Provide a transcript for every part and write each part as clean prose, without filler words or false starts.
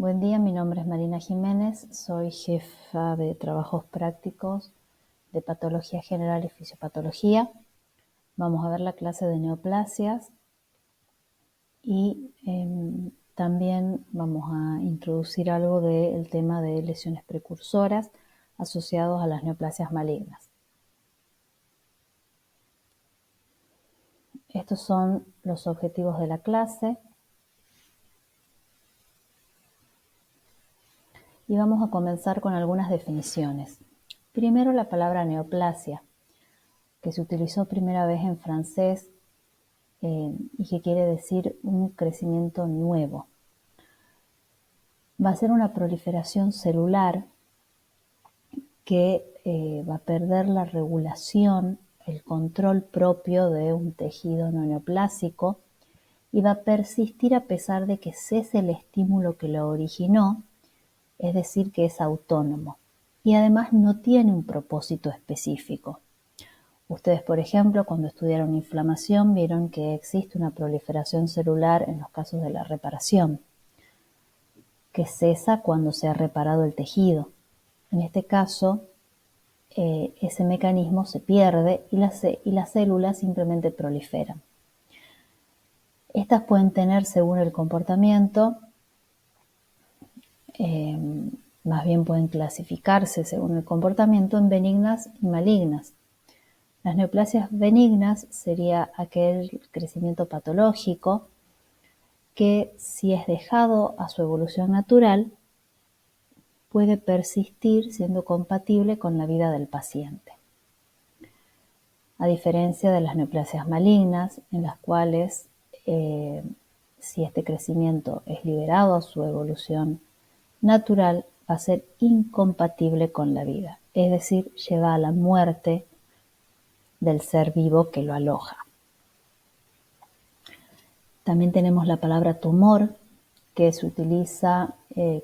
Buen día, mi nombre es Marina Jiménez, soy jefa de trabajos prácticos de Patología General y Fisiopatología. Vamos a ver la clase de neoplasias y también vamos a introducir algo del tema de lesiones precursoras asociados a las neoplasias malignas. Estos son los objetivos de la clase. Y vamos a comenzar con algunas definiciones. Primero, la palabra neoplasia, que se utilizó primera vez en francés y que quiere decir un crecimiento nuevo. Va a ser una proliferación celular que va a perder la regulación, el control propio de un tejido no neoplásico y va a persistir a pesar de que cese el estímulo que lo originó, es decir, que es autónomo y además no tiene un propósito específico. Ustedes, por ejemplo, cuando estudiaron inflamación, vieron que existe una proliferación celular en los casos de la reparación, que cesa cuando se ha reparado el tejido. En este caso, ese mecanismo se pierde y las células simplemente proliferan. Estas pueden tener, según el comportamiento, más bien pueden clasificarse según el comportamiento en benignas y malignas. Las neoplasias benignas sería aquel crecimiento patológico que, si es dejado a su evolución natural, puede persistir siendo compatible con la vida del paciente. A diferencia de las neoplasias malignas, en las cuales si este crecimiento es liberado a su evolución natural, va a ser incompatible con la vida, es decir, lleva a la muerte del ser vivo que lo aloja. También tenemos la palabra tumor, que se utiliza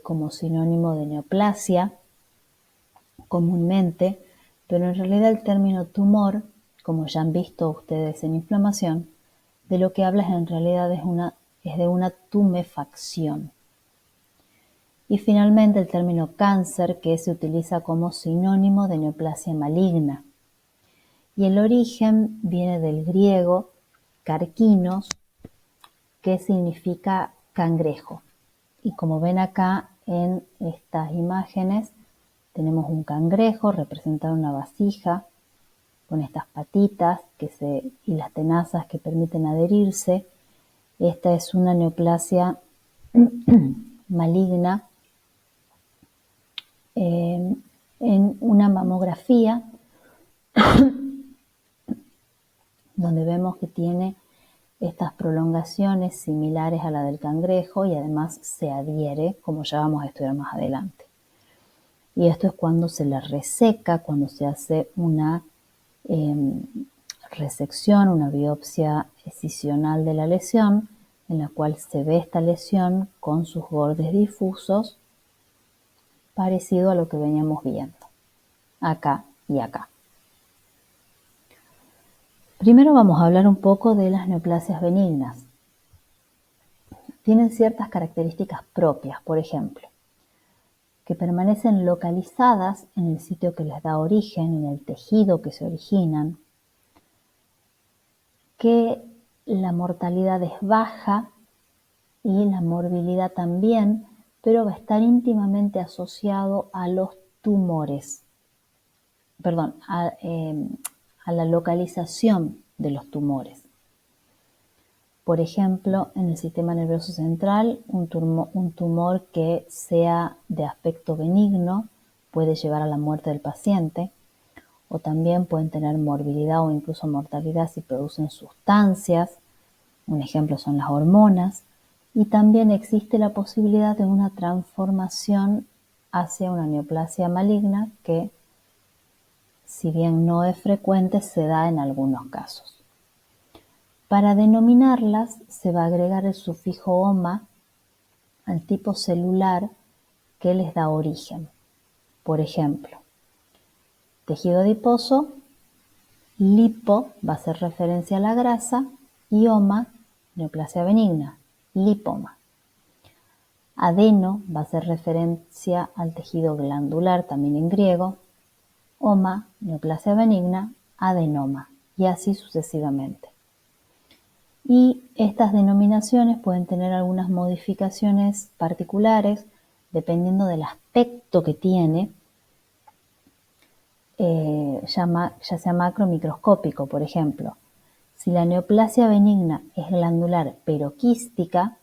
como sinónimo de neoplasia comúnmente, pero en realidad el término tumor, como ya han visto ustedes en inflamación, de lo que habla en realidad es de una tumefacción. Y finalmente el término cáncer, que se utiliza como sinónimo de neoplasia maligna. Y el origen viene del griego carquinos, que significa cangrejo. Y como ven acá en estas imágenes, tenemos un cangrejo representado en una vasija con estas patitas y las tenazas que permiten adherirse. Esta es una neoplasia maligna en una mamografía donde vemos que tiene estas prolongaciones similares a la del cangrejo y además se adhiere, como ya vamos a estudiar más adelante. Y esto es cuando se la reseca, cuando se hace una resección, una biopsia excisional de la lesión, en la cual se ve esta lesión con sus bordes difusos, parecido a lo que veníamos viendo, acá y acá. Primero vamos a hablar un poco de las neoplasias benignas. Tienen ciertas características propias, por ejemplo, que permanecen localizadas en el sitio que les da origen, en el tejido que se originan, que la mortalidad es baja y la morbilidad también, pero va a estar íntimamente asociado a los tumores, a la localización de los tumores. Por ejemplo, en el sistema nervioso central, un tumor que sea de aspecto benigno puede llevar a la muerte del paciente, o también pueden tener morbilidad o incluso mortalidad si producen sustancias. Un ejemplo son las hormonas. Y también existe la posibilidad de una transformación hacia una neoplasia maligna que, si bien no es frecuente, se da en algunos casos. Para denominarlas se va a agregar el sufijo oma al tipo celular que les da origen. Por ejemplo, tejido adiposo, lipo va a hacer referencia a la grasa y oma, neoplasia benigna, lipoma. Adeno va a hacer referencia al tejido glandular, también en griego. Oma, neoplasia benigna, adenoma, y así sucesivamente. Y estas denominaciones pueden tener algunas modificaciones particulares dependiendo del aspecto que tiene, ya sea macro o microscópico. Por ejemplo, si la neoplasia benigna es glandular pero quística,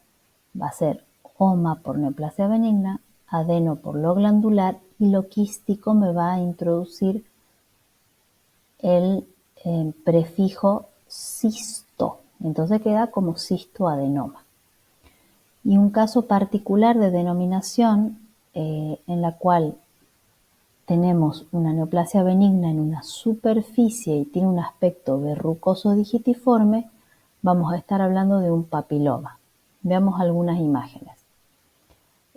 va a ser oma por neoplasia benigna, adeno por lo glandular, y lo quístico me va a introducir el prefijo cisto. Entonces queda como cistoadenoma. Y un caso particular de denominación en la cual tenemos una neoplasia benigna en una superficie y tiene un aspecto verrucoso digitiforme, vamos a estar hablando de un papiloma. Veamos algunas imágenes.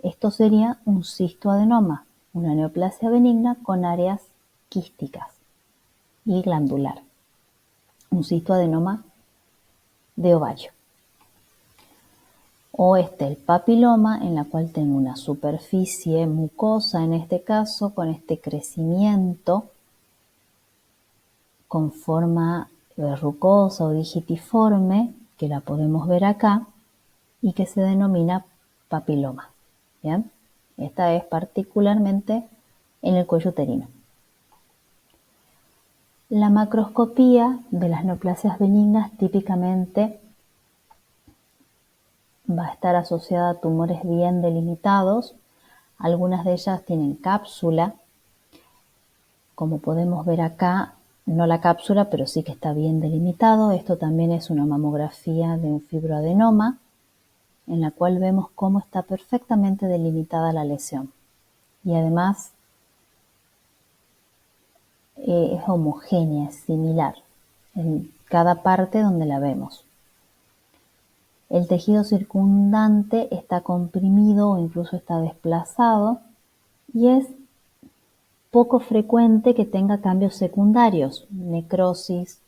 Esto sería un cistoadenoma, una neoplasia benigna con áreas quísticas y glandular. Un cistoadenoma de ovario. O el papiloma, en la cual tengo una superficie mucosa, en este caso, con este crecimiento con forma verrucosa o digitiforme, que la podemos ver acá, y que se denomina papiloma. ¿Bien? Esta es particularmente en el cuello uterino. La macroscopía de las neoplasias benignas típicamente va a estar asociada a tumores bien delimitados. Algunas de ellas tienen cápsula, como podemos ver acá, no la cápsula, pero sí que está bien delimitado. Esto también es una mamografía de un fibroadenoma, en la cual vemos cómo está perfectamente delimitada la lesión. Y además es homogénea, es similar en cada parte donde la vemos. El tejido circundante está comprimido o incluso está desplazado, y es poco frecuente que tenga cambios secundarios, necrosis,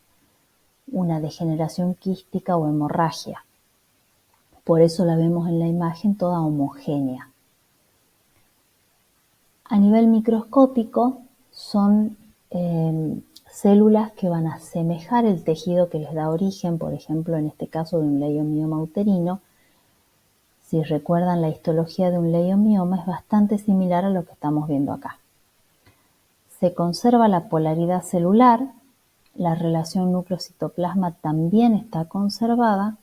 una degeneración quística o hemorragia. Por eso la vemos en la imagen toda homogénea. A nivel microscópico son células que van a asemejar el tejido que les da origen, por ejemplo, en este caso de un leiomioma uterino. Si recuerdan, la histología de un leiomioma es bastante similar a lo que estamos viendo acá. Se conserva la polaridad celular, la relación núcleo-citoplasma también está conservada,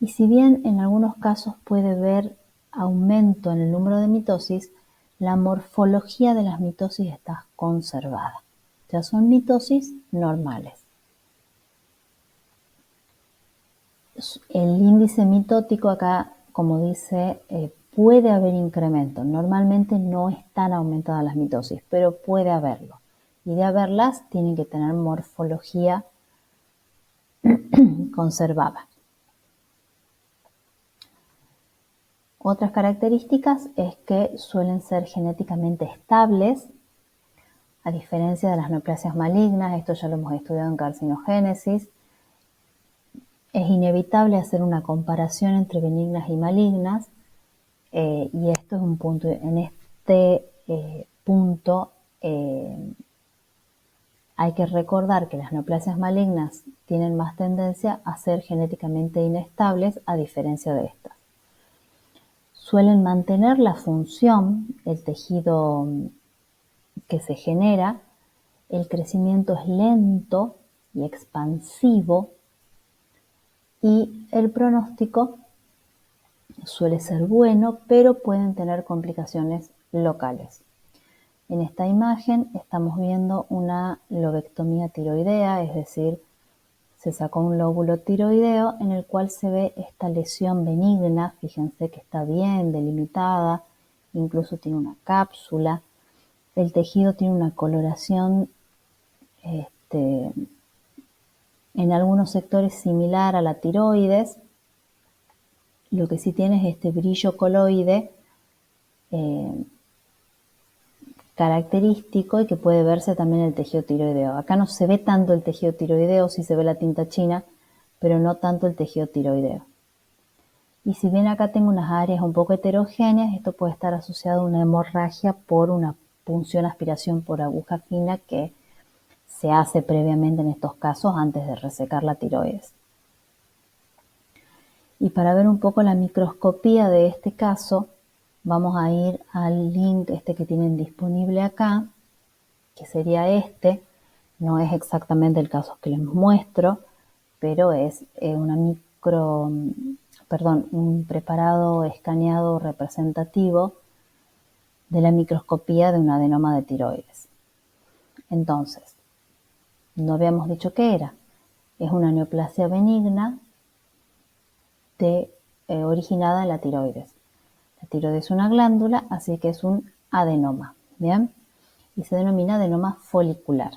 y si bien en algunos casos puede haber aumento en el número de mitosis, la morfología de las mitosis está conservada. Ya son mitosis normales. El índice mitótico acá, como dice, puede haber incremento. Normalmente no están aumentadas las mitosis, pero puede haberlo. Y de haberlas, tienen que tener morfología conservada. Otras características es que suelen ser genéticamente estables, a diferencia de las neoplasias malignas. Esto ya lo hemos estudiado en carcinogénesis. Es inevitable hacer una comparación entre benignas y malignas, y esto es un punto. En este punto hay que recordar que las neoplasias malignas tienen más tendencia a ser genéticamente inestables, a diferencia de estas. Suelen mantener la función, el tejido que se genera, el crecimiento es lento y expansivo, y el pronóstico suele ser bueno, pero pueden tener complicaciones locales. En esta imagen estamos viendo una lobectomía tiroidea, es decir, se sacó un lóbulo tiroideo en el cual se ve esta lesión benigna. Fíjense que está bien delimitada, incluso tiene una cápsula. El tejido tiene una coloración en algunos sectores similar a la tiroides. Lo que sí tiene es este brillo coloide característico, y que puede verse también en el tejido tiroideo. Acá no se ve tanto el tejido tiroideo, sí se ve la tinta china, pero no tanto el tejido tiroideo. Y si bien acá tengo unas áreas un poco heterogéneas, esto puede estar asociado a una hemorragia por una punción aspiración por aguja fina que se hace previamente en estos casos antes de resecar la tiroides. Y para ver un poco la microscopía de este caso, vamos a ir al link que tienen disponible acá, que sería este. No es exactamente el caso que les muestro, pero es un preparado escaneado representativo de la microscopía de un adenoma de tiroides. Entonces, no habíamos dicho qué era. Es una neoplasia benigna originada en la tiroides. La tiroides es una glándula, así que es un adenoma, ¿bien? Y se denomina adenoma folicular.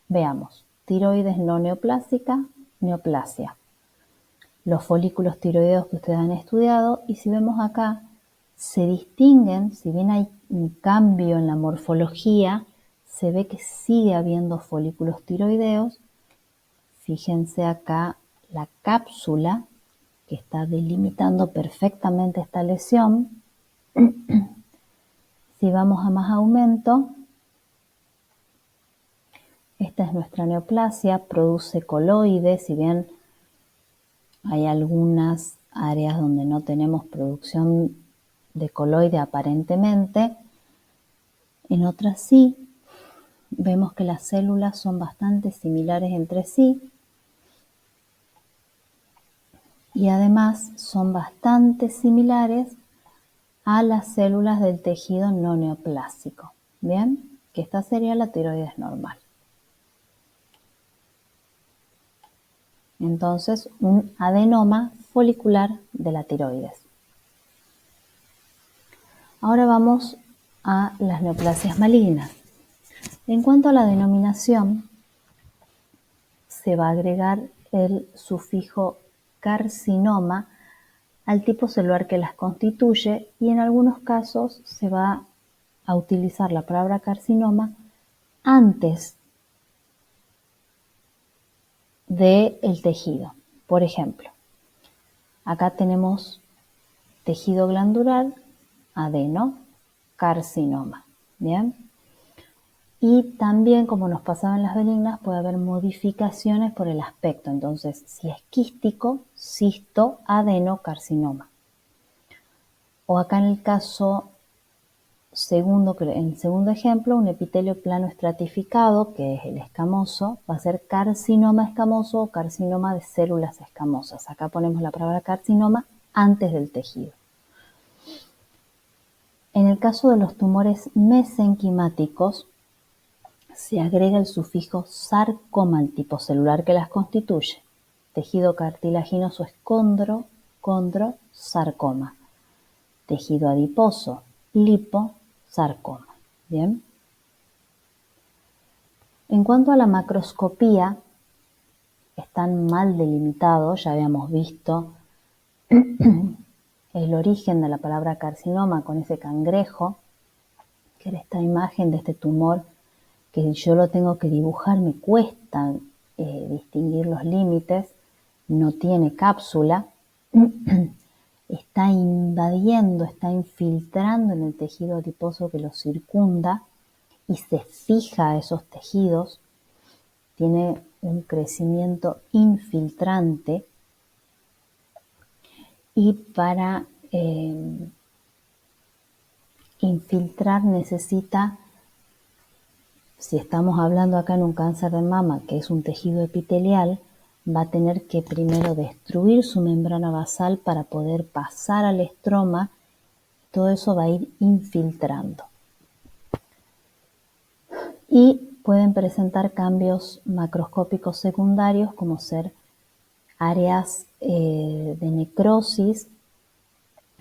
Veamos, tiroides no neoplásica, neoplasia. Los folículos tiroideos que ustedes han estudiado, y si vemos acá, se distinguen, si bien hay un cambio en la morfología, se ve que sigue habiendo folículos tiroideos. Fíjense acá la cápsula que está delimitando perfectamente esta lesión. Si vamos a más aumento, esta es nuestra neoplasia, produce coloides, si bien hay algunas áreas donde no tenemos producción de coloide aparentemente, en otras sí. Vemos que las células son bastante similares entre sí y además son bastante similares a las células del tejido no neoplásico. Bien, que esta sería la tiroides normal. Entonces, un adenoma folicular de la tiroides. Ahora vamos a las neoplasias malignas. En cuanto a la denominación, se va a agregar el sufijo carcinoma al tipo celular que las constituye y en algunos casos se va a utilizar la palabra carcinoma antes del tejido. Por ejemplo, acá tenemos tejido glandular, adenocarcinoma. ¿Bien? Y también, como nos pasaba en las benignas, puede haber modificaciones por el aspecto. Entonces, si es quístico, cistoadenocarcinoma. O acá en el caso segundo, en el segundo ejemplo, un epitelio plano estratificado, que es el escamoso, va a ser carcinoma escamoso o carcinoma de células escamosas. Acá ponemos la palabra carcinoma antes del tejido. En el caso de los tumores mesenquimáticos, se agrega el sufijo sarcoma al tipo celular que las constituye. Tejido cartilaginoso es condrosarcoma. Tejido adiposo, liposarcoma. Bien. En cuanto a la macroscopía, están mal delimitados, ya habíamos visto el origen de la palabra carcinoma con ese cangrejo, que era esta imagen de este tumor que yo lo tengo que dibujar, me cuesta distinguir los límites, no tiene cápsula, está invadiendo, está infiltrando en el tejido adiposo que lo circunda y se fija a esos tejidos, tiene un crecimiento infiltrante y para infiltrar necesita, si estamos hablando acá en un cáncer de mama, que es un tejido epitelial, va a tener que primero destruir su membrana basal para poder pasar al estroma. Todo eso va a ir infiltrando. Y pueden presentar cambios macroscópicos secundarios, como ser áreas de necrosis.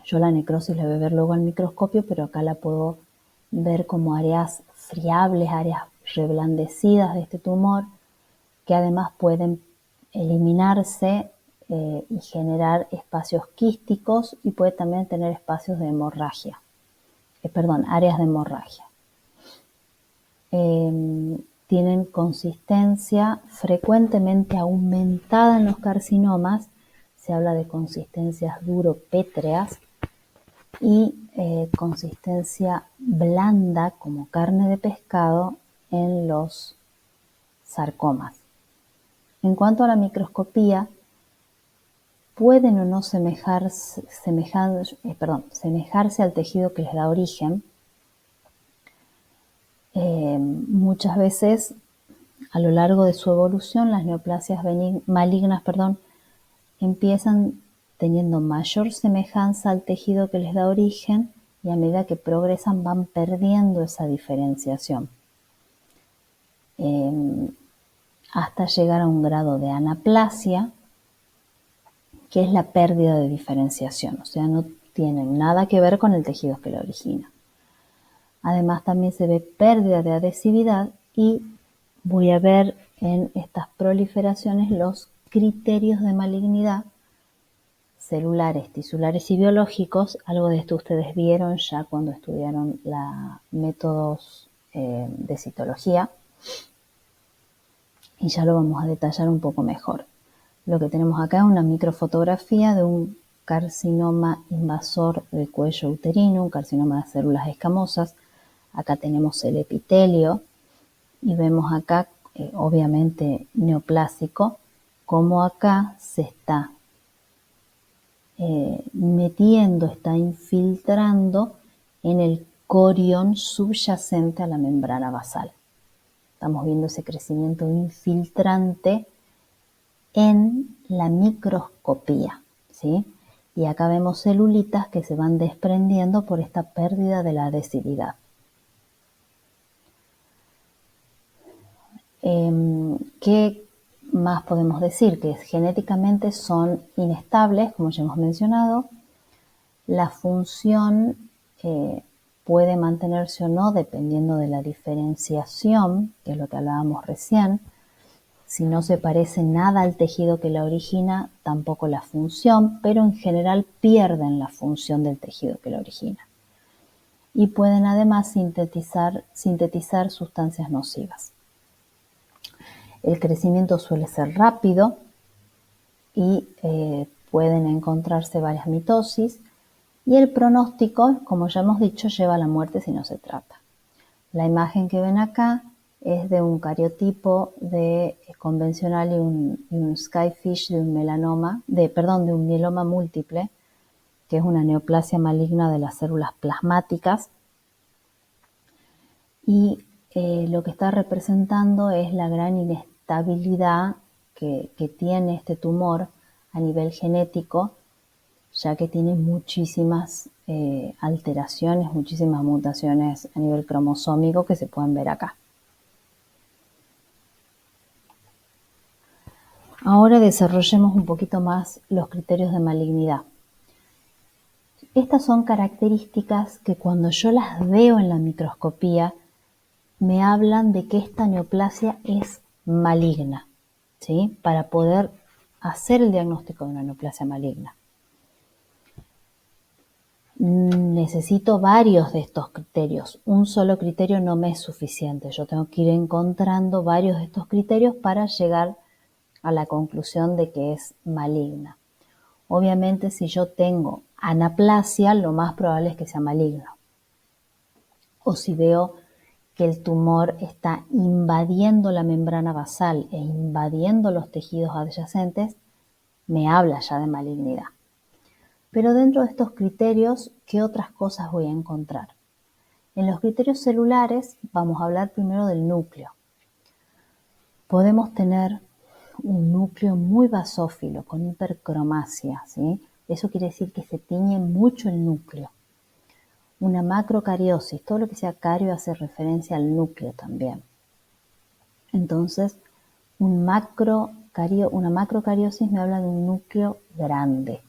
Yo la necrosis la voy a ver luego al microscopio, pero acá la puedo ver como áreas friables, áreas reblandecidas de este tumor, que además pueden eliminarse y generar espacios quísticos y puede también tener espacios de hemorragia, áreas de hemorragia. Tienen consistencia frecuentemente aumentada en los carcinomas, se habla de consistencias duro-pétreas y consistencia blanda como carne de pescado en los sarcomas. En cuanto a la microscopía, pueden o no semejarse al tejido que les da origen. Muchas veces, a lo largo de su evolución, las neoplasias malignas empiezan teniendo mayor semejanza al tejido que les da origen y a medida que progresan van perdiendo esa diferenciación hasta llegar a un grado de anaplasia, que es la pérdida de diferenciación, o sea, no tienen nada que ver con el tejido que lo origina. Además, también se ve pérdida de adhesividad y voy a ver en estas proliferaciones los criterios de malignidad celulares, tisulares y biológicos. Algo de esto ustedes vieron ya cuando estudiaron métodos de citología y ya lo vamos a detallar un poco mejor. Lo que tenemos acá es una microfotografía de un carcinoma invasor del cuello uterino, un carcinoma de células escamosas. Acá tenemos el epitelio y vemos acá, obviamente neoplásico, cómo acá se está metiendo, está infiltrando en el corión subyacente a la membrana basal. Estamos viendo ese crecimiento infiltrante en la microscopía, ¿sí? Y acá vemos celulitas que se van desprendiendo por esta pérdida de la adhesividad. ¿Qué más podemos decir? Que genéticamente son inestables, como ya hemos mencionado. La función puede mantenerse o no dependiendo de la diferenciación, que es lo que hablábamos recién. Si no se parece nada al tejido que la origina, tampoco la función, pero en general pierden la función del tejido que la origina. Y pueden además sintetizar sustancias nocivas. El crecimiento suele ser rápido y pueden encontrarse varias mitosis. Y el pronóstico, como ya hemos dicho, lleva a la muerte si no se trata. La imagen que ven acá es de un cariotipo convencional y un skyfish de un de un mieloma múltiple, que es una neoplasia maligna de las células plasmáticas. Y lo que está representando es la gran inestabilidad que tiene este tumor a nivel genético, ya que tiene muchísimas alteraciones, muchísimas mutaciones a nivel cromosómico que se pueden ver acá. Ahora desarrollemos un poquito más los criterios de malignidad. Estas son características que cuando yo las veo en la microscopía me hablan de que esta neoplasia es maligna, ¿sí? Para poder hacer el diagnóstico de una neoplasia maligna. Necesito varios de estos criterios. Un solo criterio no me es suficiente. Yo tengo que ir encontrando varios de estos criterios para llegar a la conclusión de que es maligna. Obviamente, si yo tengo anaplasia, lo más probable es que sea maligno. O si veo que el tumor está invadiendo la membrana basal e invadiendo los tejidos adyacentes, me habla ya de malignidad. Pero dentro de estos criterios, ¿qué otras cosas voy a encontrar? En los criterios celulares vamos a hablar primero del núcleo. Podemos tener un núcleo muy basófilo, con hipercromasia, ¿sí? Eso quiere decir que se tiñe mucho el núcleo. Una macrocariosis, todo lo que sea cario hace referencia al núcleo también. Entonces, una macrocariosis me habla de un núcleo grande.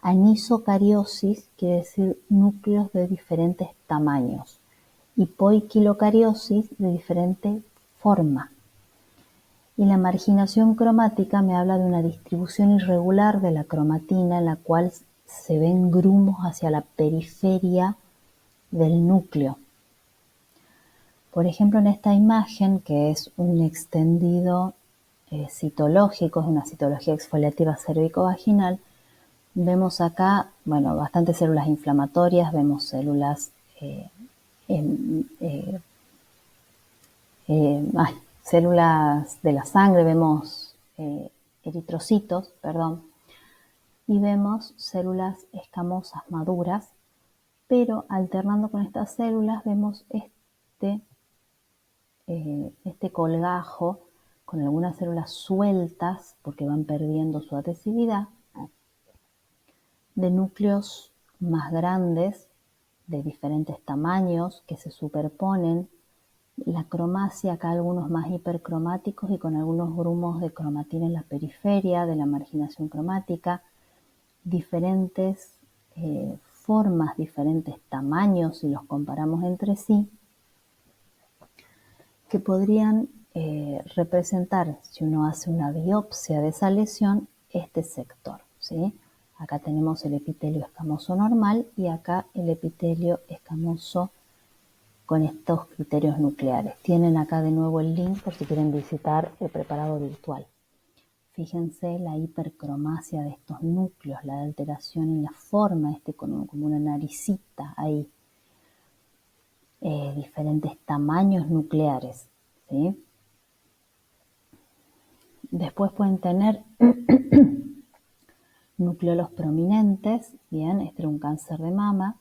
Anisocariosis quiere decir núcleos de diferentes tamaños y poiquilocariosis de diferente forma. Y la marginación cromática me habla de una distribución irregular de la cromatina en la cual se ven grumos hacia la periferia del núcleo. Por ejemplo, en esta imagen, que es un extendido citológico, es una citología exfoliativa cérvico-vaginal, Vemos acá, bueno, bastantes células inflamatorias, vemos células células de la sangre, vemos eritrocitos, perdón, y vemos células escamosas maduras, pero alternando con estas células vemos este colgajo con algunas células sueltas, porque van perdiendo su adhesividad, de núcleos más grandes, de diferentes tamaños, que se superponen. La cromacia, acá algunos más hipercromáticos y con algunos grumos de cromatina en la periferia de la marginación cromática, diferentes formas, diferentes tamaños si los comparamos entre sí, que podrían representar, si uno hace una biopsia de esa lesión, este sector, ¿sí? Acá tenemos el epitelio escamoso normal y acá el epitelio escamoso con estos criterios nucleares. Tienen acá de nuevo el link por si quieren visitar el preparado virtual. Fíjense la hipercromacia de estos núcleos, la alteración en la forma, como una naricita ahí. Diferentes tamaños nucleares, ¿sí? Después pueden tener nucleolos prominentes, bien, este era un cáncer de mama,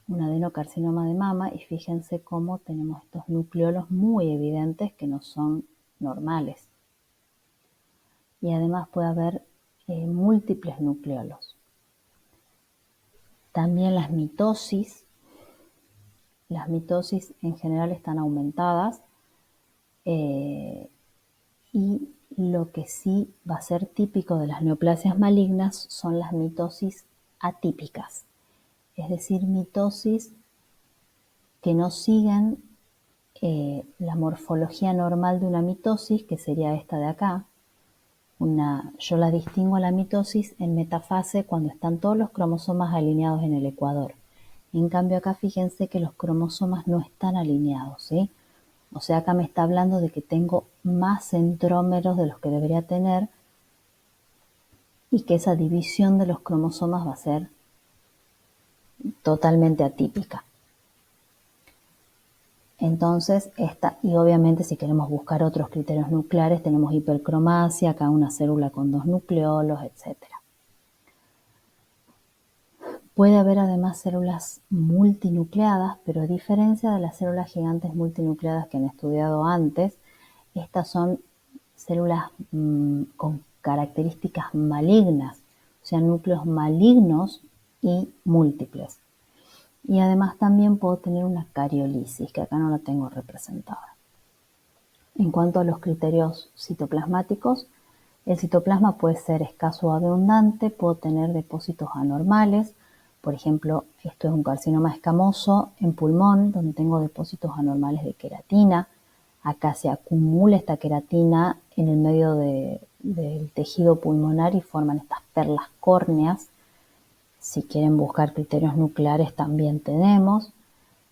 un adenocarcinoma de mama, y fíjense cómo tenemos estos nucleolos muy evidentes que no son normales. Y además puede haber múltiples nucleolos. También las mitosis en general están aumentadas, y lo que sí va a ser típico de las neoplasias malignas son las mitosis atípicas, es decir, mitosis que no siguen la morfología normal de una mitosis, que sería esta de acá. Yo la distingo a la mitosis en metafase cuando están todos los cromosomas alineados en el ecuador. En cambio acá fíjense que los cromosomas no están alineados, ¿sí? O sea, acá me está hablando de que tengo más centrómeros de los que debería tener y que esa división de los cromosomas va a ser totalmente atípica. Entonces, y obviamente si queremos buscar otros criterios nucleares, tenemos hipercromacia, acá una célula con 2 nucleolos, etc. Puede haber además células multinucleadas, pero a diferencia de las células gigantes multinucleadas que han estudiado antes, estas son células con características malignas, o sea, núcleos malignos y múltiples. Y además también puedo tener una cariolisis, que acá no la tengo representada. En cuanto a los criterios citoplasmáticos, el citoplasma puede ser escaso o abundante, puedo tener depósitos anormales. Por ejemplo, esto es un carcinoma escamoso en pulmón, donde tengo depósitos anormales de queratina. Acá se acumula esta queratina en el medio del tejido pulmonar y forman estas perlas córneas. Si quieren buscar criterios nucleares también tenemos.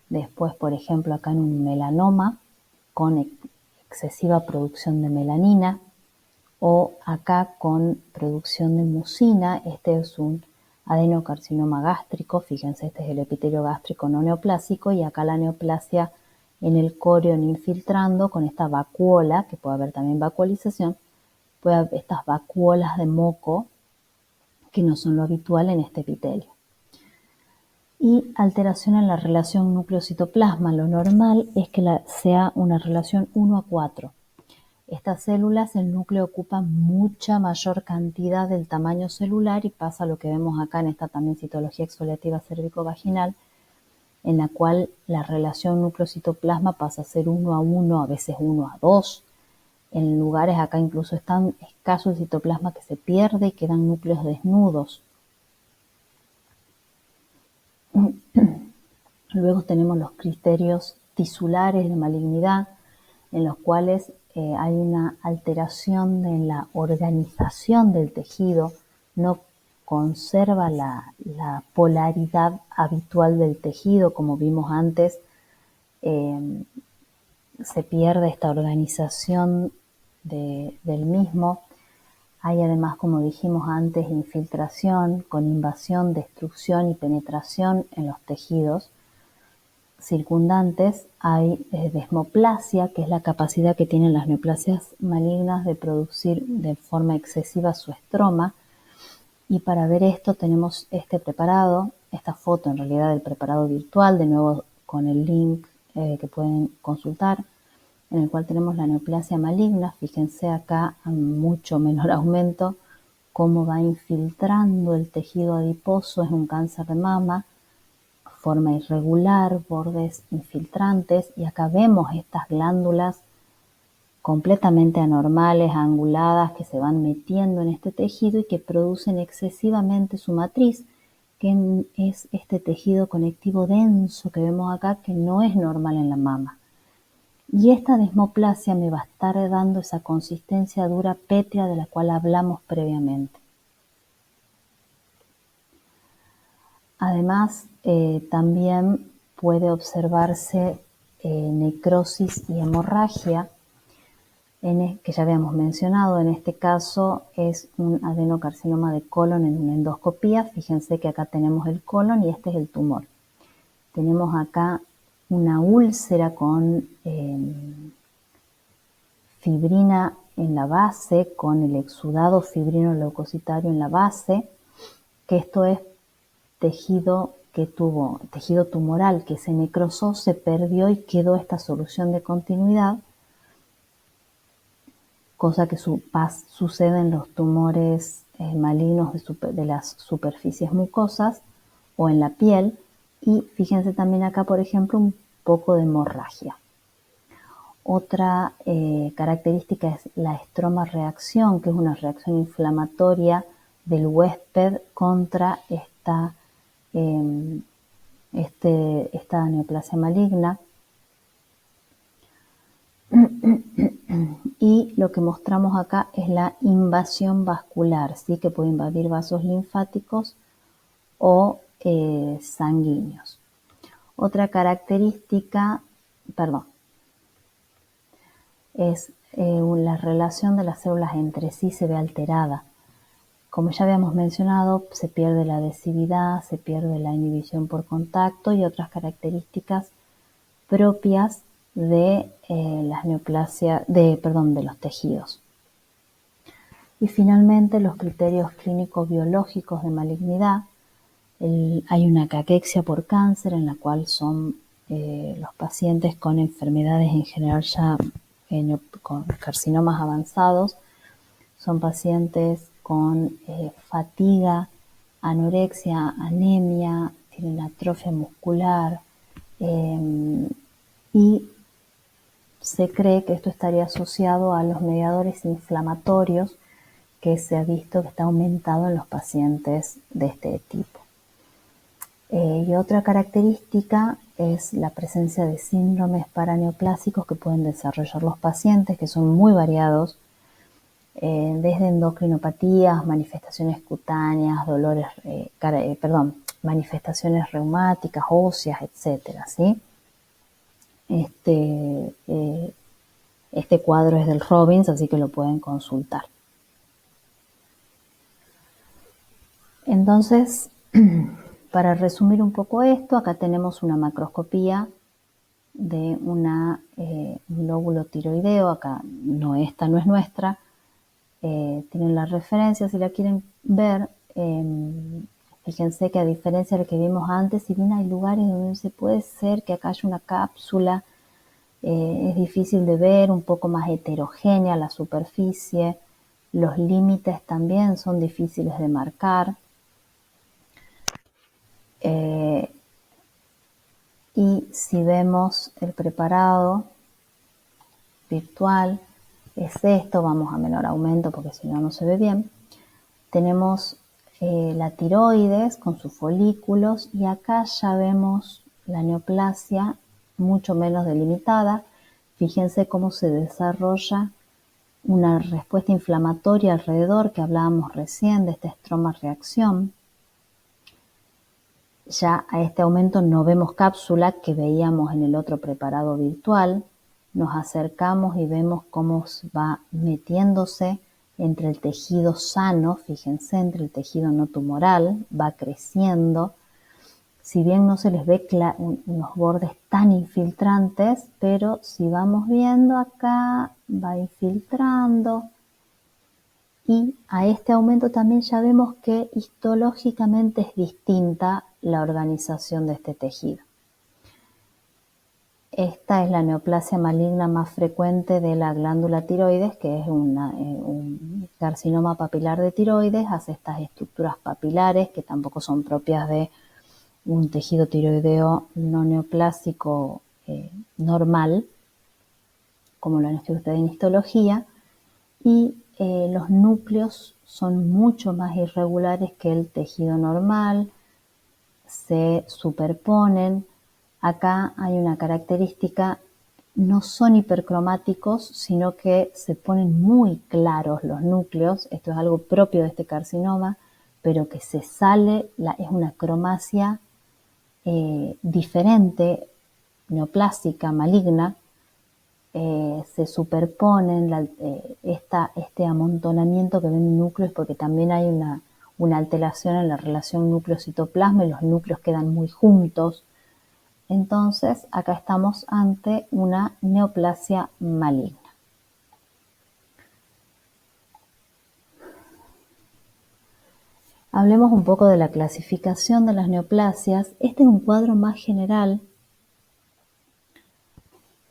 Después, por ejemplo, acá en un melanoma con excesiva producción de melanina, o acá con producción de mucina. Este es un adenocarcinoma gástrico, fíjense, este es el epitelio gástrico no neoplásico, y acá la neoplasia en el corion infiltrando con esta vacuola, que puede haber también vacuolización, puede haber estas vacuolas de moco que no son lo habitual en este epitelio. Y alteración en la relación núcleo-citoplasma. Lo normal es que sea una relación 1:4. Estas células, el núcleo ocupa mucha mayor cantidad del tamaño celular y pasa lo que vemos acá en esta también citología exfoliativa cérvico-vaginal, en la cual la relación núcleo-citoplasma pasa a ser 1:1, a veces 1:2. En lugares acá incluso es tan escaso el citoplasma que se pierde y quedan núcleos desnudos. Luego tenemos los criterios tisulares de malignidad, en los cuales hay una alteración de la organización del tejido, no conserva la polaridad habitual del tejido, como vimos antes, se pierde esta organización del mismo. Hay además, como dijimos antes, infiltración con invasión, destrucción y penetración en los tejidos circundantes. Hay desmoplasia, que es la capacidad que tienen las neoplasias malignas de producir de forma excesiva su estroma. Y para ver esto tenemos este preparado, esta foto en realidad del preparado virtual, de nuevo con el link que pueden consultar, en el cual tenemos la neoplasia maligna. Fíjense acá a mucho menor aumento cómo va infiltrando el tejido adiposo. Es un cáncer de mama, forma irregular, bordes infiltrantes, y acá vemos estas glándulas completamente anormales, anguladas, que se van metiendo en este tejido y que producen excesivamente su matriz, que es este tejido conectivo denso que vemos acá, que no es normal en la mama. Y esta desmoplasia me va a estar dando esa consistencia dura pétrea de la cual hablamos previamente. Además, también puede observarse necrosis y hemorragia, que ya habíamos mencionado. En este caso es un adenocarcinoma de colon en una endoscopía. Fíjense que acá tenemos el colon y este es el tumor. Tenemos acá una úlcera con fibrina en la base, con el exudado fibrino leucocitario en la base, que esto es tejido tumoral que se necrosó, se perdió y quedó esta solución de continuidad, cosa que sucede en los tumores malignos de las superficies mucosas o en la piel. Y fíjense también acá, por ejemplo, un poco de hemorragia. Otra característica es la estroma reacción, que es una reacción inflamatoria del huésped contra esta neoplasia maligna. Y lo que mostramos acá es la invasión vascular, ¿sí? Que puede invadir vasos linfáticos o sanguíneos. Otra característica, es la relación de las células entre sí se ve alterada. Como ya habíamos mencionado, se pierde la adhesividad, se pierde la inhibición por contacto y otras características propias de las neoplasias, de los tejidos. Y finalmente, los criterios clínico-biológicos de malignidad. Hay una caquexia por cáncer, en la cual son los pacientes con enfermedades en general ya con carcinomas avanzados. Son pacientes con fatiga, anorexia, anemia, tienen atrofia muscular, y se cree que esto estaría asociado a los mediadores inflamatorios, que se ha visto que está aumentado en los pacientes de este tipo. Y otra característica es la presencia de síndromes paraneoplásicos que pueden desarrollar los pacientes, que son muy variados, desde endocrinopatías, manifestaciones cutáneas, manifestaciones reumáticas, óseas, etcétera, ¿sí? Este cuadro es del Robbins, así que lo pueden consultar. Entonces, para resumir un poco esto, acá tenemos una macroscopía de un lóbulo tiroideo. Acá esta no es nuestra. Tienen la referencia si la quieren ver. Fíjense que a diferencia de lo que vimos antes, si bien hay lugares donde se puede ser que acá haya una cápsula, es difícil de ver, un poco más heterogénea la superficie. Los límites también son difíciles de marcar. Y si vemos el preparado virtual, es esto. Vamos a menor aumento porque si no, no se ve bien. Tenemos la tiroides con sus folículos, y acá ya vemos la neoplasia mucho menos delimitada. Fíjense cómo se desarrolla una respuesta inflamatoria alrededor, que hablábamos recién de esta estroma reacción. Ya a este aumento no vemos cápsula, que veíamos en el otro preparado virtual. Nos acercamos y vemos cómo va metiéndose entre el tejido sano, fíjense, entre el tejido no tumoral, va creciendo. Si bien no se les ve unos bordes tan infiltrantes, pero si vamos viendo acá, va infiltrando. Y a este aumento también ya vemos que histológicamente es distinta la organización de este tejido. Esta es la neoplasia maligna más frecuente de la glándula tiroides, que es un carcinoma papilar de tiroides. Hace estas estructuras papilares que tampoco son propias de un tejido tiroideo no neoplásico normal, como lo han estudiado en histología, y los núcleos son mucho más irregulares que el tejido normal, se superponen. Acá hay una característica, no son hipercromáticos, sino que se ponen muy claros los núcleos. Esto es algo propio de este carcinoma, pero que se sale, es una cromacia diferente, neoplásica, maligna. Se superponen este amontonamiento que ven núcleos, porque también hay una alteración en la relación núcleo-citoplasma y los núcleos quedan muy juntos. Entonces, acá estamos ante una neoplasia maligna. Hablemos un poco de la clasificación de las neoplasias. Este es un cuadro más general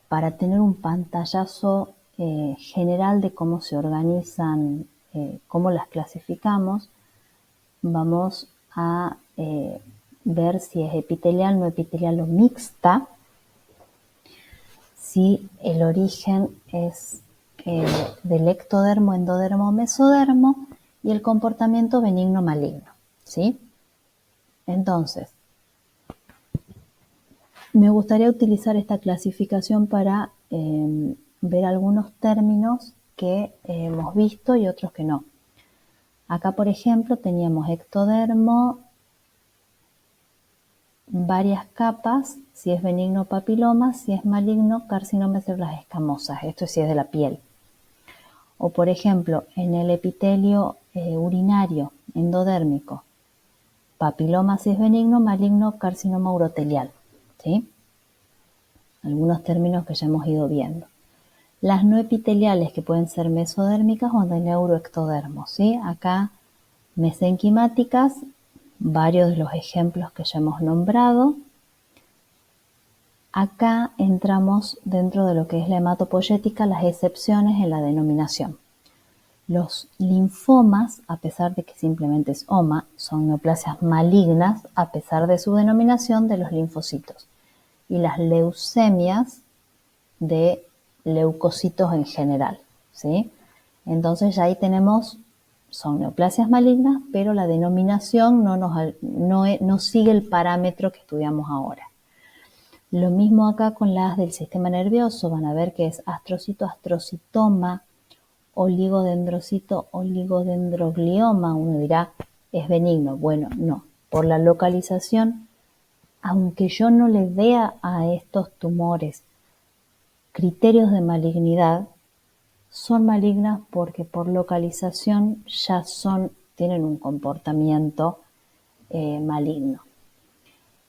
para tener un pantallazo general de cómo se organizan, cómo las clasificamos. Vamos a ver si es epitelial, no epitelial o mixta, si el origen es del ectodermo, endodermo, mesodermo y el comportamiento benigno maligno, ¿sí? Entonces, me gustaría utilizar esta clasificación para ver algunos términos que hemos visto y otros que no. Acá, por ejemplo, teníamos ectodermo, varias capas, si es benigno papiloma, si es maligno carcinoma de células escamosas, esto sí es de la piel. O por ejemplo, en el epitelio urinario endodérmico, papiloma si es benigno, maligno carcinoma urotelial, ¿sí? Algunos términos que ya hemos ido viendo. Las no epiteliales, que pueden ser mesodérmicas o de neuroectodermo, ¿sí? Acá mesenquimáticas, varios de los ejemplos que ya hemos nombrado. Acá entramos dentro de lo que es la hematopoyética, las excepciones en la denominación. Los linfomas, a pesar de que simplemente es OMA, son neoplasias malignas a pesar de su denominación de los linfocitos. Y las leucemias de leucocitos en general, ¿sí? Entonces ya ahí tenemos, son neoplasias malignas, pero la denominación no sigue el parámetro que estudiamos ahora. Lo mismo acá con las del sistema nervioso, van a ver que es astrocito, astrocitoma, oligodendrocito, oligodendroglioma. Uno dirá, ¿es benigno? Bueno, no. Por la localización, aunque yo no le vea a estos tumores criterios de malignidad, son malignas porque por localización ya tienen un comportamiento maligno.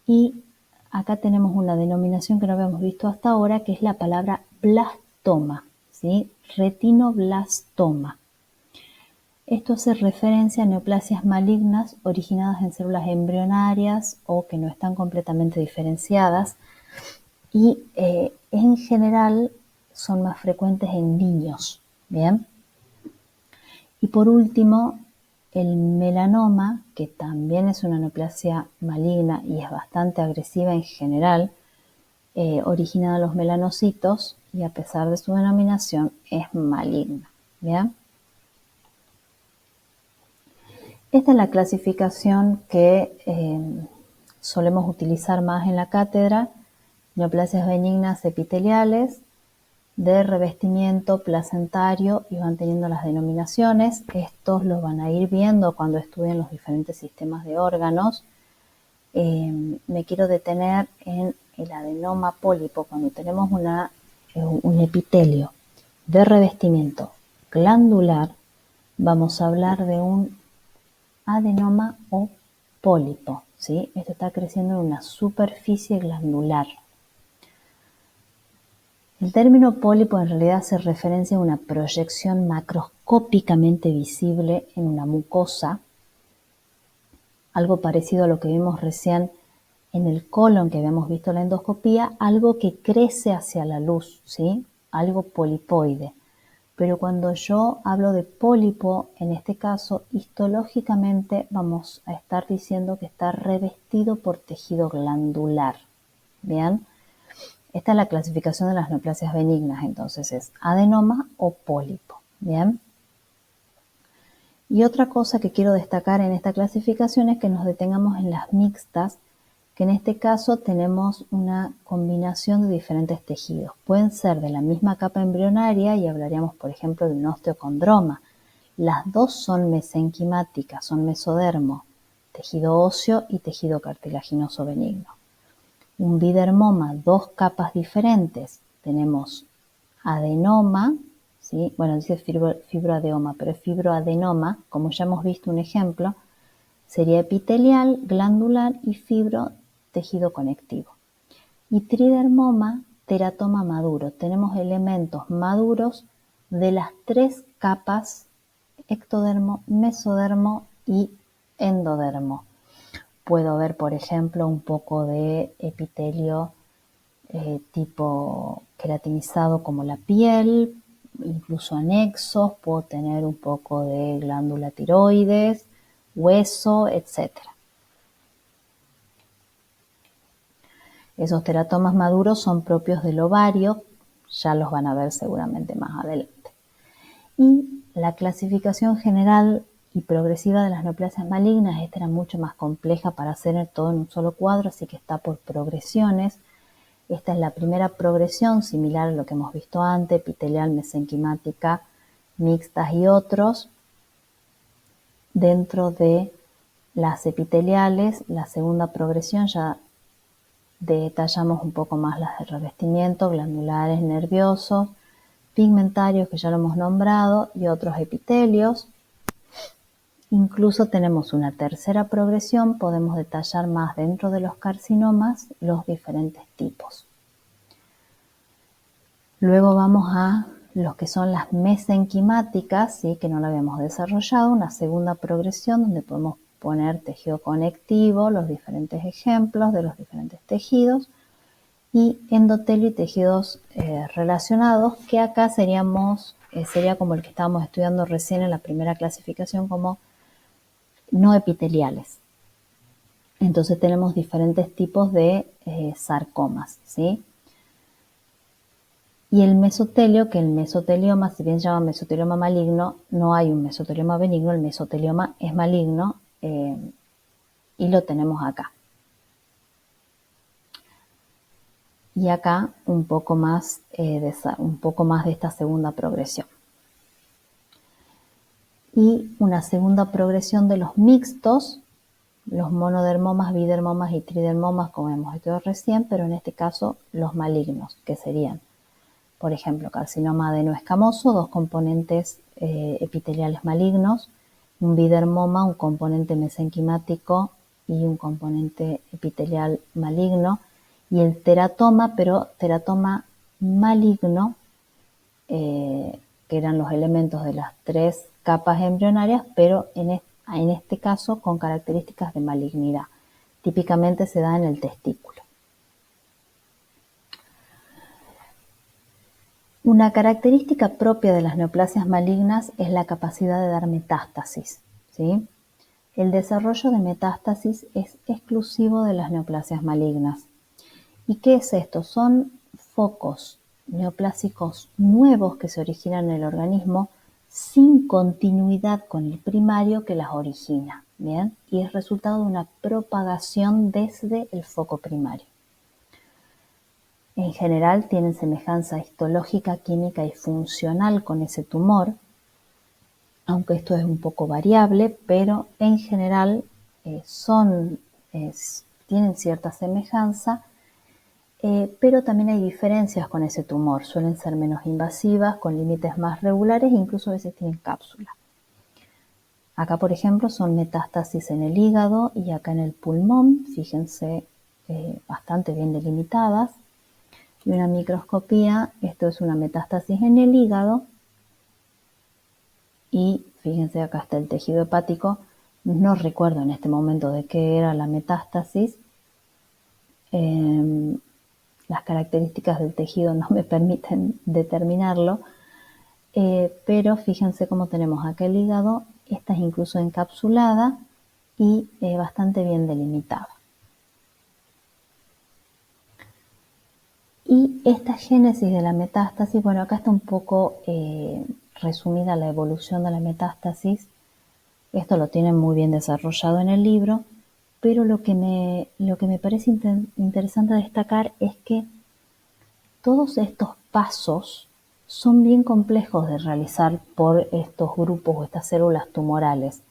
Y acá tenemos una denominación que no habíamos visto hasta ahora, que es la palabra blastoma, ¿sí? Retinoblastoma. Esto hace referencia a neoplasias malignas originadas en células embrionarias o que no están completamente diferenciadas y en general son más frecuentes en niños, ¿bien? Y por último, el melanoma, que también es una neoplasia maligna y es bastante agresiva en general, originada en los melanocitos y a pesar de su denominación es maligna, ¿bien? Esta es la clasificación que solemos utilizar más en la cátedra: neoplasias benignas epiteliales, de revestimiento placentario, y van teniendo las denominaciones. Estos los van a ir viendo cuando estudien los diferentes sistemas de órganos. Me quiero detener en el adenoma pólipo, cuando tenemos un epitelio de revestimiento glandular, vamos a hablar de un adenoma o pólipo, ¿sí? Esto está creciendo en una superficie glandular. El término pólipo en realidad hace referencia a una proyección macroscópicamente visible en una mucosa, algo parecido a lo que vimos recién en el colon que habíamos visto en la endoscopía, algo que crece hacia la luz, ¿sí? Algo polipoide. Pero cuando yo hablo de pólipo, en este caso, histológicamente vamos a estar diciendo que está revestido por tejido glandular. ¿Bien? Esta es la clasificación de las neoplasias benignas, entonces es adenoma o pólipo. ¿Bien? Y otra cosa que quiero destacar en esta clasificación es que nos detengamos en las mixtas, que en este caso tenemos una combinación de diferentes tejidos. Pueden ser de la misma capa embrionaria y hablaríamos, por ejemplo, de un osteocondroma. Las dos son mesenquimáticas, son mesodermo, tejido óseo y tejido cartilaginoso benigno. Un bidermoma, dos capas diferentes. Tenemos adenoma, ¿sí? Bueno, dice fibroadeoma, pero es fibroadenoma, como ya hemos visto un ejemplo, sería epitelial, glandular y fibro tejido conectivo. Y tridermoma, teratoma maduro. Tenemos elementos maduros de las tres capas ectodermo, mesodermo y endodermo. Puedo ver, por ejemplo, un poco de epitelio tipo queratinizado como la piel, incluso anexos, puedo tener un poco de glándula tiroides, hueso, etc. Esos teratomas maduros son propios del ovario, ya los van a ver seguramente más adelante. Y la clasificación general y progresiva de las neoplasias malignas, esta era mucho más compleja para hacer todo en un solo cuadro, así que está por progresiones. Esta es la primera progresión, similar a lo que hemos visto antes, epitelial, mesenquimática, mixtas y otros. Dentro de las epiteliales, la segunda progresión ya detallamos un poco más las de revestimiento, glandulares, nerviosos, pigmentarios, que ya lo hemos nombrado, y otros epitelios. Incluso tenemos una tercera progresión, podemos detallar más dentro de los carcinomas los diferentes tipos. Luego vamos a los que son las mesenquimáticas, ¿sí? Que no lo habíamos desarrollado, una segunda progresión donde podemos poner tejido conectivo, los diferentes ejemplos de los diferentes tejidos, y endotelio y tejidos relacionados, que acá sería como el que estábamos estudiando recién en la primera clasificación como no epiteliales. Entonces tenemos diferentes tipos de sarcomas, ¿sí? Y el mesotelio, que el mesotelioma, si bien se llama mesotelioma maligno, no hay un mesotelioma benigno, el mesotelioma es maligno y lo tenemos acá. Y acá un poco más de esta segunda progresión. Y una segunda progresión de los mixtos, los monodermomas, bidermomas y tridermomas, como hemos visto recién, pero en este caso los malignos, que serían, por ejemplo, carcinoma adenoescamoso, dos componentes epiteliales malignos, un bidermoma, un componente mesenquimático y un componente epitelial maligno, y el teratoma, pero teratoma maligno, que eran los elementos de las tres capas embrionarias, pero en este caso con características de malignidad. Típicamente se da en el testículo. Una característica propia de las neoplasias malignas es la capacidad de dar metástasis, ¿sí? El desarrollo de metástasis es exclusivo de las neoplasias malignas. ¿Y qué es esto? Son focos neoplásicos nuevos que se originan en el organismo sin continuidad con el primario que las origina, ¿bien? Y es resultado de una propagación desde el foco primario. En general tienen semejanza histológica, química y funcional con ese tumor, aunque esto es un poco variable, pero en general tienen cierta semejanza, pero también hay diferencias con ese tumor. Suelen ser menos invasivas, con límites más regulares e incluso a veces tienen cápsula. Acá, por ejemplo, son metástasis en el hígado y acá en el pulmón, fíjense, bastante bien delimitadas. Y una microscopía, esto es una metástasis en el hígado. Y fíjense, acá está el tejido hepático. No recuerdo en este momento de qué era la metástasis. Las características del tejido no me permiten determinarlo. Pero fíjense cómo tenemos acá el hígado. Esta es incluso encapsulada y bastante bien delimitada. Y esta génesis de la metástasis, bueno, acá está un poco resumida la evolución de la metástasis. Esto lo tienen muy bien desarrollado en el libro, pero lo que me parece interesante destacar es que todos estos pasos son bien complejos de realizar por estos grupos o estas células tumorales.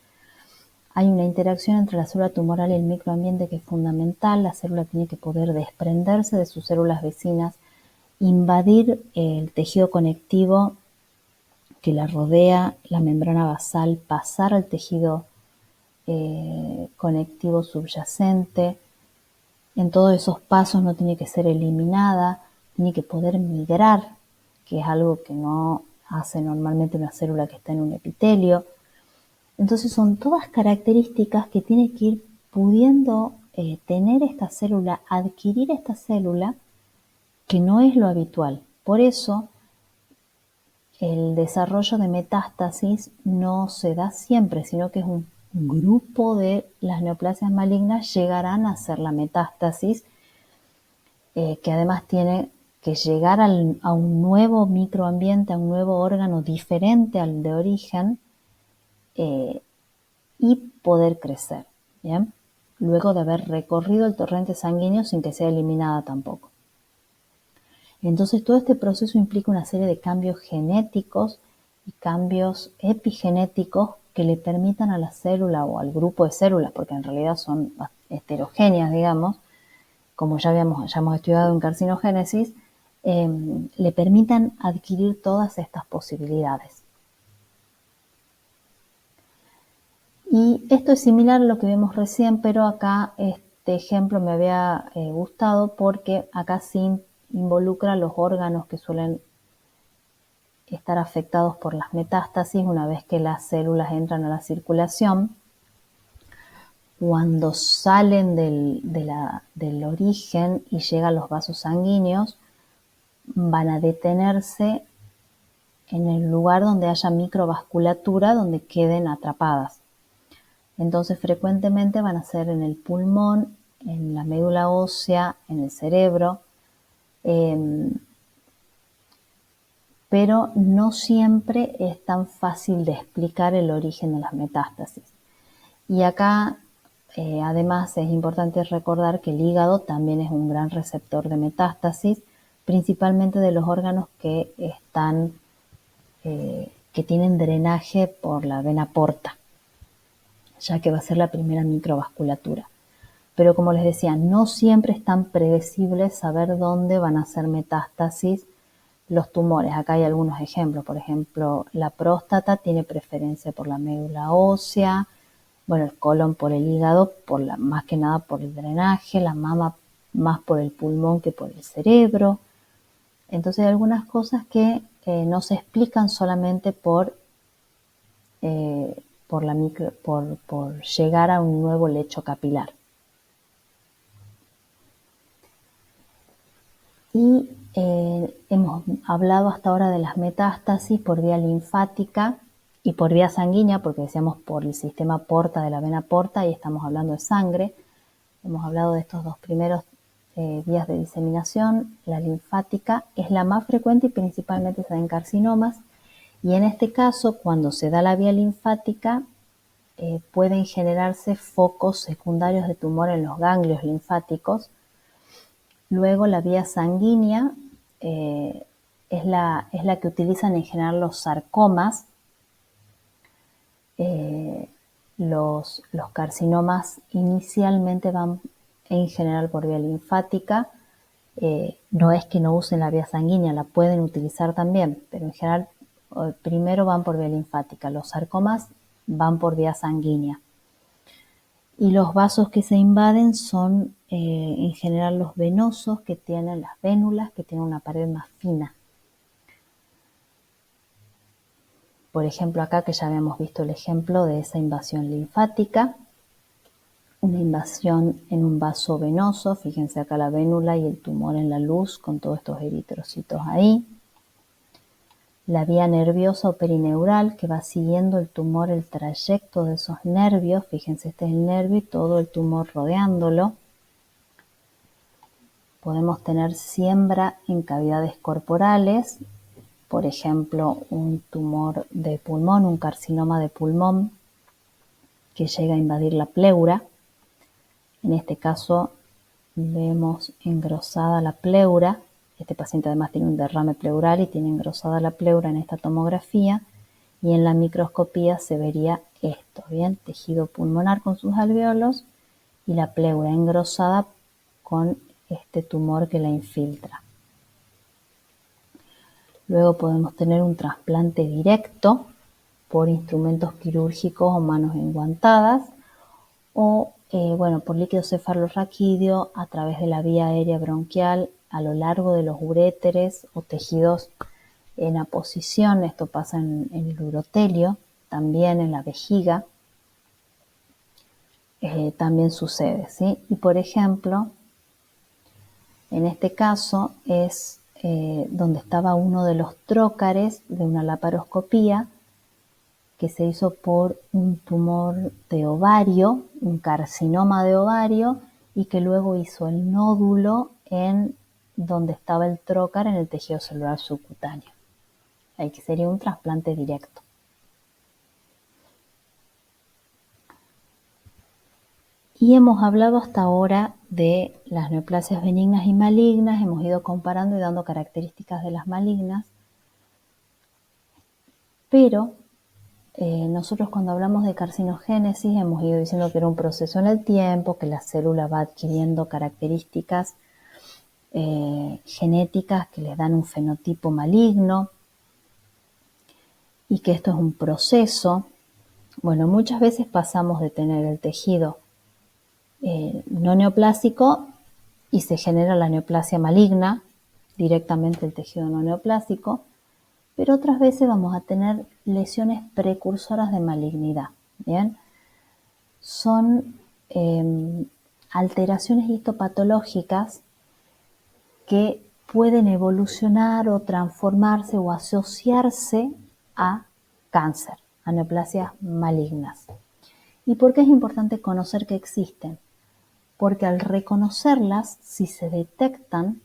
Hay una interacción entre la célula tumoral y el microambiente que es fundamental. La célula tiene que poder desprenderse de sus células vecinas, invadir el tejido conectivo que la rodea, la membrana basal, pasar al tejido conectivo subyacente. En todos esos pasos no tiene que ser eliminada, tiene que poder migrar, que es algo que no hace normalmente una célula que está en un epitelio. Entonces son todas características que tiene que ir pudiendo tener esta célula, adquirir esta célula, que no es lo habitual. Por eso el desarrollo de metástasis no se da siempre, sino que es un grupo de las neoplasias malignas llegarán a ser la metástasis, que además tiene que llegar a un nuevo microambiente, a un nuevo órgano diferente al de origen, y poder crecer, ¿bien? Luego de haber recorrido el torrente sanguíneo sin que sea eliminada tampoco. Entonces todo este proceso implica una serie de cambios genéticos y cambios epigenéticos que le permitan a la célula o al grupo de células, porque en realidad son heterogéneas, digamos, como ya hemos estudiado en carcinogénesis, le permitan adquirir todas estas posibilidades. Y esto es similar a lo que vimos recién, pero acá este ejemplo me había gustado porque acá sí involucra los órganos que suelen estar afectados por las metástasis una vez que las células entran a la circulación. Cuando salen del origen y llegan a los vasos sanguíneos, van a detenerse en el lugar donde haya microvasculatura, donde queden atrapadas. Entonces frecuentemente van a ser en el pulmón, en la médula ósea, en el cerebro, pero no siempre es tan fácil de explicar el origen de las metástasis. Y acá, además, es importante recordar que el hígado también es un gran receptor de metástasis, principalmente de los órganos que tienen drenaje por la vena porta, ya que va a ser la primera microvasculatura. Pero como les decía, no siempre es tan predecible saber dónde van a hacer metástasis los tumores. Acá hay algunos ejemplos. Por ejemplo, la próstata tiene preferencia por la médula ósea, bueno, el colon por el hígado, más que nada por el drenaje, la mama más por el pulmón que por el cerebro. Entonces hay algunas cosas que no se explican solamente por llegar a un nuevo lecho capilar. Y hemos hablado hasta ahora de las metástasis por vía linfática y por vía sanguínea, porque decíamos por el sistema porta de la vena porta y estamos hablando de sangre. Hemos hablado de estos dos primeros vías de diseminación. La linfática es la más frecuente y principalmente se da en carcinomas. Y en este caso, cuando se da la vía linfática, pueden generarse focos secundarios de tumor en los ganglios linfáticos. Luego la vía sanguínea es la que utilizan en general los sarcomas. Los carcinomas inicialmente van en general por vía linfática. No es que no usen la vía sanguínea, la pueden utilizar también, pero en general primero van por vía linfática. Los sarcomas van por vía sanguínea. Y los vasos que se invaden son en general los venosos, que tienen las vénulas, que tienen una pared más fina. Por ejemplo, acá que ya habíamos visto el ejemplo de esa invasión linfática, una invasión en un vaso venoso, fíjense acá la vénula y el tumor en la luz con todos estos eritrocitos ahí. La vía nerviosa o perineural que va siguiendo el tumor, el trayecto de esos nervios, fíjense este es el nervio y todo el tumor rodeándolo. Podemos tener siembra en cavidades corporales, por ejemplo, un tumor de pulmón, un carcinoma de pulmón que llega a invadir la pleura. En este caso vemos engrosada la pleura. Este paciente además tiene un derrame pleural y tiene engrosada la pleura en esta tomografía. Y en la microscopía se vería esto, ¿bien? Tejido pulmonar con sus alvéolos y la pleura engrosada con este tumor que la infiltra. Luego podemos tener un trasplante directo por instrumentos quirúrgicos o manos enguantadas o por líquido cefalorraquídeo a través de la vía aérea bronquial a lo largo de los uréteres o tejidos en aposición. Esto pasa en el urotelio, también en la vejiga, también sucede, ¿sí? Y por ejemplo, en este caso es donde estaba uno de los trócares de una laparoscopía que se hizo por un tumor de ovario, un carcinoma de ovario, y que luego hizo el nódulo en donde estaba el trócar en el tejido celular subcutáneo. Ahí que sería un trasplante directo. Y hemos hablado hasta ahora de las neoplasias benignas y malignas, hemos ido comparando y dando características de las malignas, pero nosotros cuando hablamos de carcinogénesis hemos ido diciendo que era un proceso en el tiempo, que la célula va adquiriendo características genéticas que les dan un fenotipo maligno y que esto es un proceso. Bueno, muchas veces pasamos de tener el tejido no neoplásico y se genera la neoplasia maligna, directamente el tejido no neoplásico, pero otras veces vamos a tener lesiones precursoras de malignidad, ¿bien? Son alteraciones histopatológicas que pueden evolucionar o transformarse o asociarse a cáncer, a neoplasias malignas. ¿Y por qué es importante conocer que existen? Porque al reconocerlas, si se detectan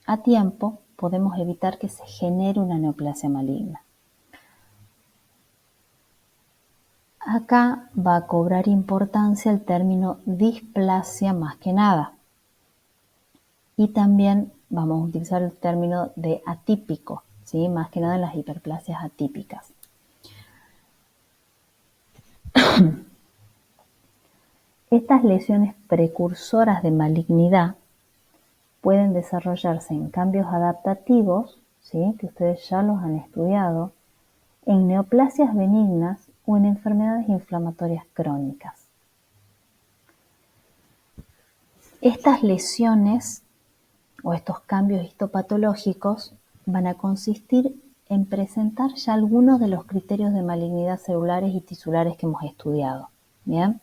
a tiempo, podemos evitar que se genere una neoplasia maligna. Acá va a cobrar importancia el término displasia más que nada. Y también vamos a utilizar el término de atípico, ¿sí? Más que nada en las hiperplasias atípicas. Estas lesiones precursoras de malignidad pueden desarrollarse en cambios adaptativos, ¿sí? Que ustedes ya los han estudiado, en neoplasias benignas o en enfermedades inflamatorias crónicas. Estas lesiones o estos cambios histopatológicos van a consistir en presentar ya algunos de los criterios de malignidad celulares y tisulares que hemos estudiado, ¿bien?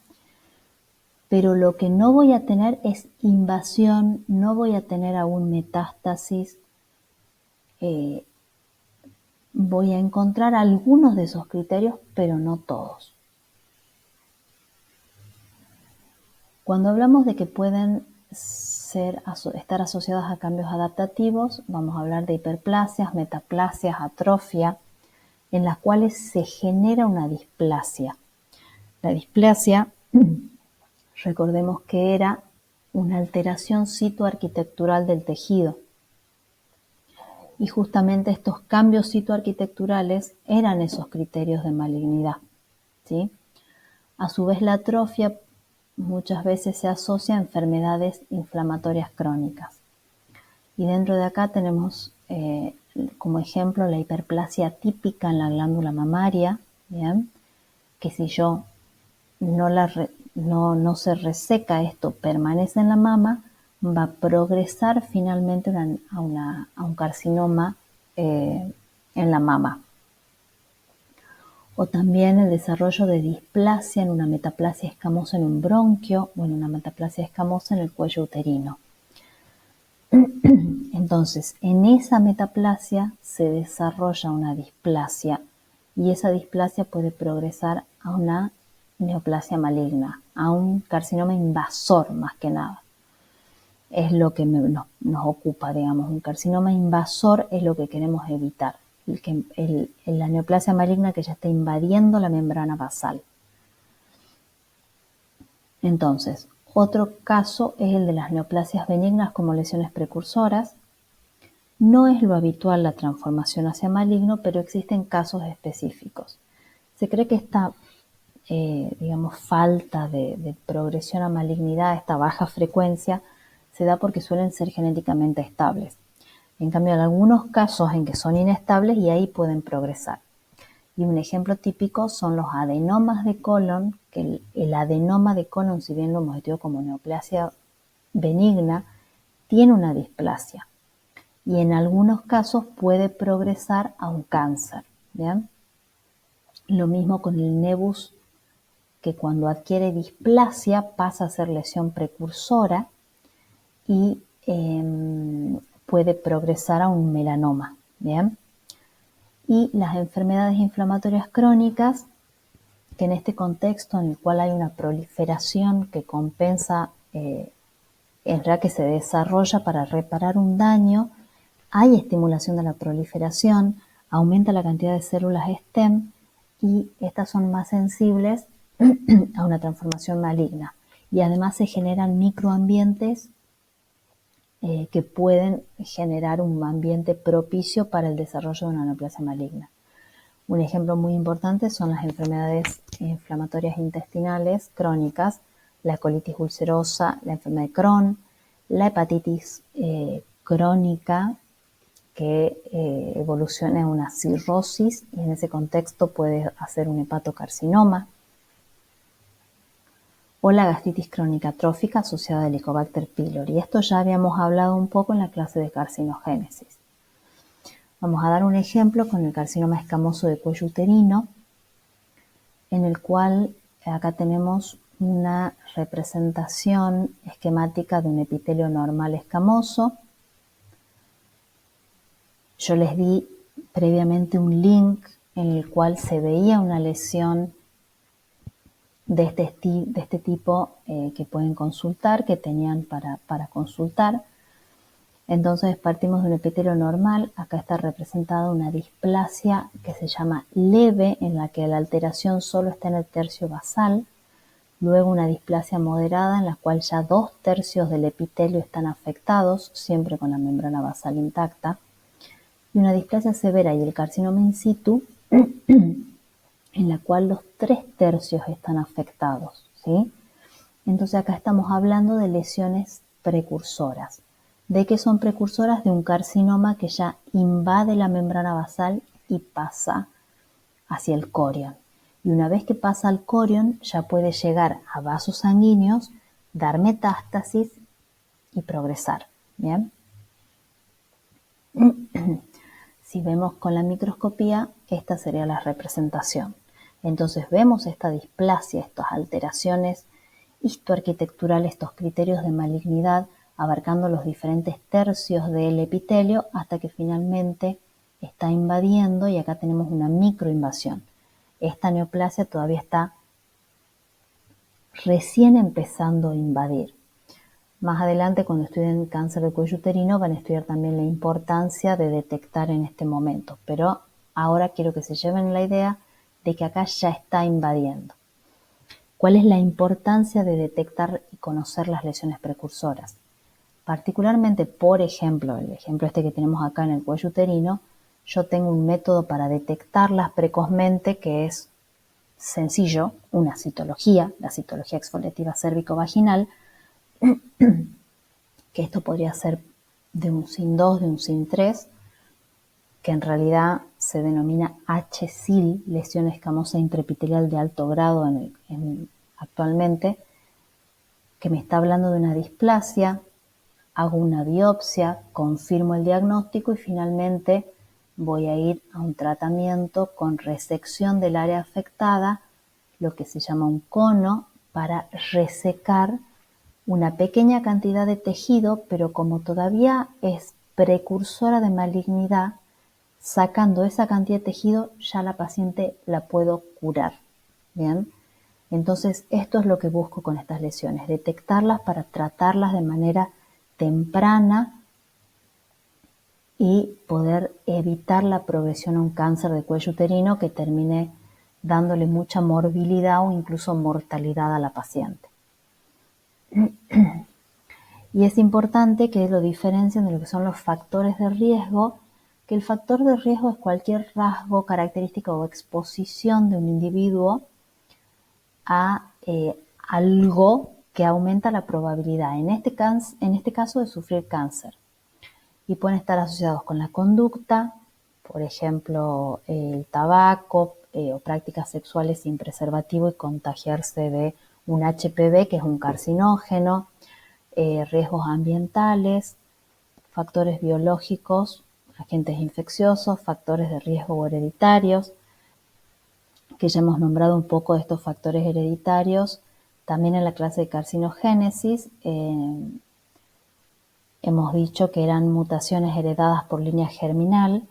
Pero lo que no voy a tener es invasión, no voy a tener aún metástasis. Voy a encontrar algunos de esos criterios, pero no todos. Cuando hablamos de que pueden estar asociadas a cambios adaptativos, vamos a hablar de hiperplasias, metaplasias, atrofia, en las cuales se genera una displasia. La displasia, recordemos que era una alteración citoarquitectural del tejido. Y justamente estos cambios citoarquitecturales eran esos criterios de malignidad, ¿sí? A su vez, la atrofia muchas veces se asocia a enfermedades inflamatorias crónicas. Y dentro de acá tenemos como ejemplo la hiperplasia típica en la glándula mamaria, ¿bien? que si yo no se reseca esto, permanece en la mama, va a progresar finalmente a un carcinoma en la mama. O también el desarrollo de displasia en una metaplasia escamosa en un bronquio o en una metaplasia escamosa en el cuello uterino. Entonces, en esa metaplasia se desarrolla una displasia y esa displasia puede progresar a una neoplasia maligna, a un carcinoma invasor más que nada. Es lo que nos ocupa, digamos. Un carcinoma invasor es lo que queremos evitar. La neoplasia maligna que ya está invadiendo la membrana basal. Entonces, otro caso es el de las neoplasias benignas como lesiones precursoras. No es lo habitual la transformación hacia maligno, pero existen casos específicos. Se cree que esta falta de progresión a malignidad, esta baja frecuencia, se da porque suelen ser genéticamente estables. En cambio, hay algunos casos en que son inestables y ahí pueden progresar. Y un ejemplo típico son los adenomas de colon, que el adenoma de colon, si bien lo hemos estudiado como neoplasia benigna, tiene una displasia. Y en algunos casos puede progresar a un cáncer. ¿Bien? Lo mismo con el nevus, que cuando adquiere displasia pasa a ser lesión precursora y puede progresar a un melanoma. ¿Bien? Y las enfermedades inflamatorias crónicas, que en este contexto en el cual hay una proliferación que compensa, en realidad que se desarrolla para reparar un daño, hay estimulación de la proliferación, aumenta la cantidad de células STEM y estas son más sensibles a una transformación maligna. Y además se generan microambientes que pueden generar un ambiente propicio para el desarrollo de una neoplasia maligna. Un ejemplo muy importante son las enfermedades inflamatorias intestinales crónicas, la colitis ulcerosa, la enfermedad de Crohn, la hepatitis crónica que evoluciona en una cirrosis y en ese contexto puede hacer un hepatocarcinoma, o la gastritis crónica trófica asociada al Helicobacter pylori. Esto ya habíamos hablado un poco en la clase de carcinogénesis. Vamos a dar un ejemplo con el carcinoma escamoso de cuello uterino, en el cual acá tenemos una representación esquemática de un epitelio normal escamoso. Yo les di previamente un link en el cual se veía una lesión de este tipo que pueden consultar, que tenían para consultar. Entonces partimos de un epitelio normal. Acá está representada una displasia que se llama leve, en la que la alteración solo está en el tercio basal. Luego una displasia moderada, en la cual ya 2/3 del epitelio están afectados, siempre con la membrana basal intacta. Y una displasia severa y el carcinoma in situ, en la cual los 3/3 están afectados, ¿sí? Entonces acá estamos hablando de lesiones precursoras. ¿De qué son precursoras? De un carcinoma que ya invade la membrana basal y pasa hacia el corion. Y una vez que pasa al corion, ya puede llegar a vasos sanguíneos, dar metástasis y progresar. ¿Bien? Si vemos con la microscopía, esta sería la representación. Entonces vemos esta displasia, estas alteraciones histoarquitecturales, estos criterios de malignidad, abarcando los diferentes tercios del epitelio hasta que finalmente está invadiendo y acá tenemos una microinvasión. Esta neoplasia todavía está recién empezando a invadir. Más adelante, cuando estudien cáncer de cuello uterino, van a estudiar también la importancia de detectar en este momento. Pero ahora quiero que se lleven la idea de que acá ya está invadiendo. ¿Cuál es la importancia de detectar y conocer las lesiones precursoras? Particularmente, por ejemplo, el ejemplo este que tenemos acá en el cuello uterino, yo tengo un método para detectarlas precozmente que es sencillo, una citología, la citología exfoliativa cérvico-vaginal, que esto podría ser de un SIN2, de un SIN3, que en realidad se denomina HSIL, lesión escamosa intraepitelial de alto grado actualmente, que me está hablando de una displasia. Hago una biopsia, confirmo el diagnóstico y finalmente voy a ir a un tratamiento con resección del área afectada, lo que se llama un cono, para resecar una pequeña cantidad de tejido, pero como todavía es precursora de malignidad, sacando esa cantidad de tejido ya la paciente la puedo curar. Bien, entonces esto es lo que busco con estas lesiones, detectarlas para tratarlas de manera temprana y poder evitar la progresión a un cáncer de cuello uterino que termine dándole mucha morbilidad o incluso mortalidad a la paciente. Y es importante que lo diferencien de lo que son los factores de riesgo, que el factor de riesgo es cualquier rasgo, característica o exposición de un individuo a algo que aumenta la probabilidad, en este caso, de sufrir cáncer. Y pueden estar asociados con la conducta, por ejemplo, el tabaco o prácticas sexuales sin preservativo y contagiarse de un HPV, que es un carcinógeno, riesgos ambientales, factores biológicos, agentes infecciosos, factores de riesgo hereditarios, que ya hemos nombrado un poco de estos factores hereditarios. También en la clase de carcinogénesis hemos dicho que eran mutaciones heredadas por línea germinal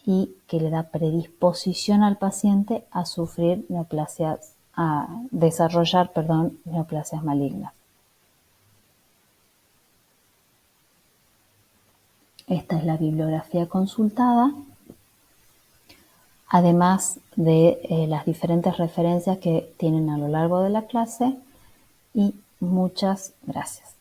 y que le da predisposición al paciente a sufrir neoplasias, a desarrollar, neoplasias malignas. Esta es la bibliografía consultada, además de las diferentes referencias que tienen a lo largo de la clase, y muchas gracias.